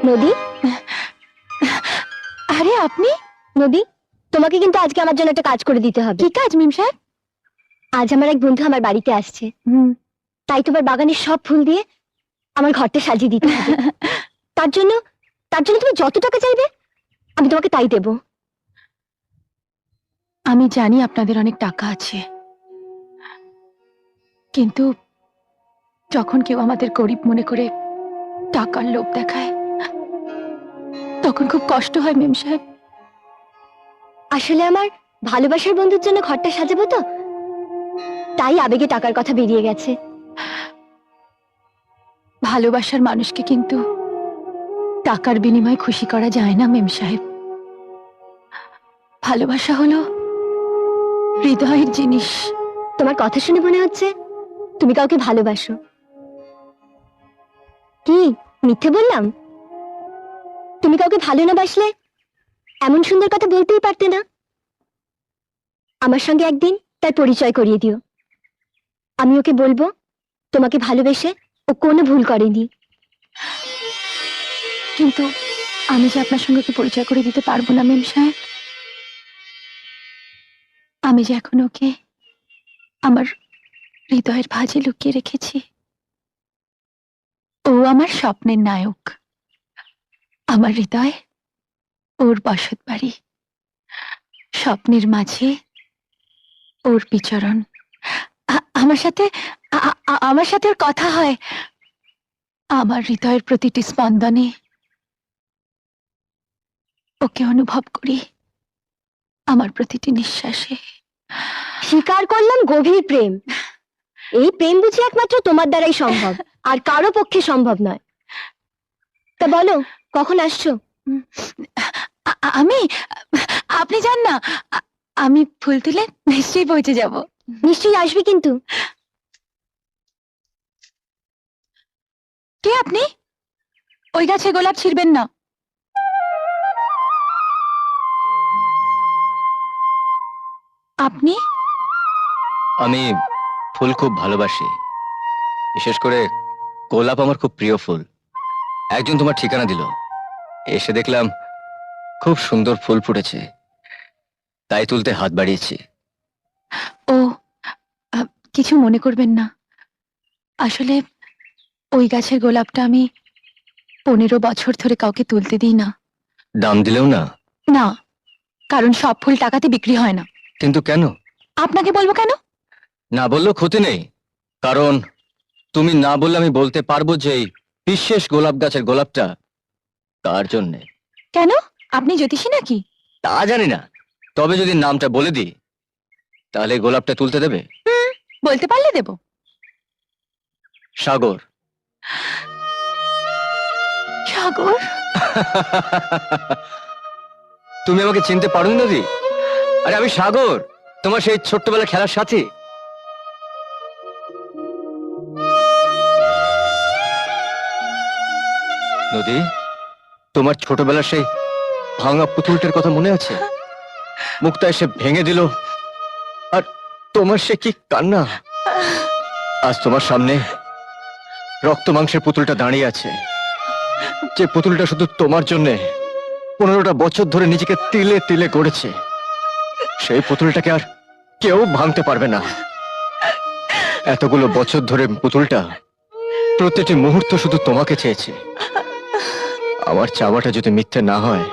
নদী, আরে আপনি? নদী, তোমাকে কিন্তু আজকে আমার জন্য একটা কাজ করে দিতে হবে। কি কাজ মিম সাহেব? আজ আমার এক বন্ধু আমার বাড়িতে আসছে, তাই তোমার বাগানের সব ফুল দিয়ে আমার ঘরটা সাজিয়ে দিতে হবে। তার জন্য তুমি যত টাকা চাইবে আমি তোমাকে তাই দেব। আমি জানি আপনাদের অনেক টাকা আছে, কিন্তু যখন কেউ আমাদের গরিব মনে করে টাকার লোভ দেখায় তখন খুব কষ্ট হয় মেম সাহেব। আসলে আমার ভালোবাসার বন্ধুর জন্য ঘরটা সাজাবো তো, তাই আবেগে টাকার কথা বেরিয়ে গেছে। ভালোবাসার মানুষকে কিন্তু টাকার বিনিময়ে খুশি করা যায় না মেম সাহেব। ভালোবাসা হলো হৃদয়ের জিনিস। তোমার কথা শুনে মনে হচ্ছে তুমি কাউকে ভালোবাসো। কি মিথ্যে বললাম? তুমি কাউকে ভালো না বাসলে এমন সুন্দর কথা বলতেই পারতে না। আমার সঙ্গে একদিন তার পরিচয় করিয়ে দিও। আমি ওকে বলবো তোমাকে ভালোবেসে ও কোনো ভুল করেনি। কিন্তু আমি যে আপনার সঙ্গে ওকে পরিচয় করে দিতে পারবো না মেম সাহেব। আমি যে এখন ওকে আমার হৃদয়ের ভাঁজে লুকিয়ে রেখেছি। ও আমার স্বপ্নের নায়ক, আমার হৃদয় ওর বসত বাড়ি, স্বপ্নের মাঝে ওর বিচরণ। আমার সাথে ওর কথা হয়, আমার হৃদয়ের প্রতিটি স্পন্দনে ওকে অনুভব করি, আমার প্রতিটি নিঃশ্বাসে। স্বীকার করলাম গভীর প্রেম। এই প্রেম বুঝি একমাত্র তোমার দ্বারাই সম্ভব, আর কারো পক্ষে সম্ভব নয়। তা বলো কখন আসছো? আমি, আপনি যান না, আমি ফুল তুলে নিশ্চয়ই পৌঁছে যাব। নিশ্চয়ই আসবে কিন্তু। কে আপনি? ওই গাছে গোলাপ ছিড়বেন না। আপনি? আমি ফুল খুব ভালোবাসি, বিশেষ করে গোলাপ আমার খুব প্রিয় ফুল। একজন তোমার ঠিকানা দিল, এসে দেখলাম খুব সুন্দর ফুল ফুটেছে, তাই তুলতে হাত বাড়িয়েছি। ও, কিছু মনে করবেন না। আসলে ওই গাছের গোলাপটা আমি 15 বছর ধরে কাউকে তুলতে দিই না। দাম দিলেও না? না, কারণ সব ফুল টাকাতে বিক্রি হয় না। কিন্তু কেন? আপনাকে বলবো কেন? না বললেও ক্ষতি নেই, কারণ তুমি না বললে আমি বলতে পারবো যে এই বিশেষ গোলাপ গাছের গোলাপটা তার জন্যে। কেন? আপনি জ্যোতিষী নাকি? তা জানি না, তবে যদি নামটা বলে দিই তাহলে গোলাপটা তুলতে দেবে? বলতে পারলে দেব। সাগর। সাগর? তুমি আমাকে চিনতে পারোনি নদী? আরে আমি সাগর, তোমার সেই ছোট্টবেলা খেলার সাথী। নদী, তোমার ছোটবেলার সেই ভাঙা পুতুলটার কথা মনে আছে? মুক্তা এসে ভেঙে দিল, আর তোমার সে কি কান্না। আজ তোমার সামনে রক্ত মাংসের পুতুলটা দাঁড়িয়ে আছে, যে পুতুলটা শুধু তোমার জন্যে 15টা বছর ধরে নিজেকে তিলে তিলে গড়েছে। সেই পুতুলটাকে আর কেউ ভাঙতে পারবে না। এতগুলো বছর ধরে পুতুলটা প্রতিটি মুহূর্ত শুধু তোমাকে চেয়েছে। আমার চাওয়াটা যদি মিথ্যে না হয়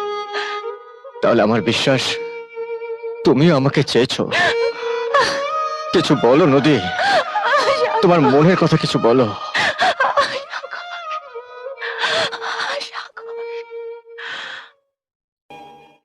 তাহলে আমার বিশ্বাস তুমিও আমাকে চেয়েছো। কিছু বলো নদী, তোমার মনের কথা কিছু বলো।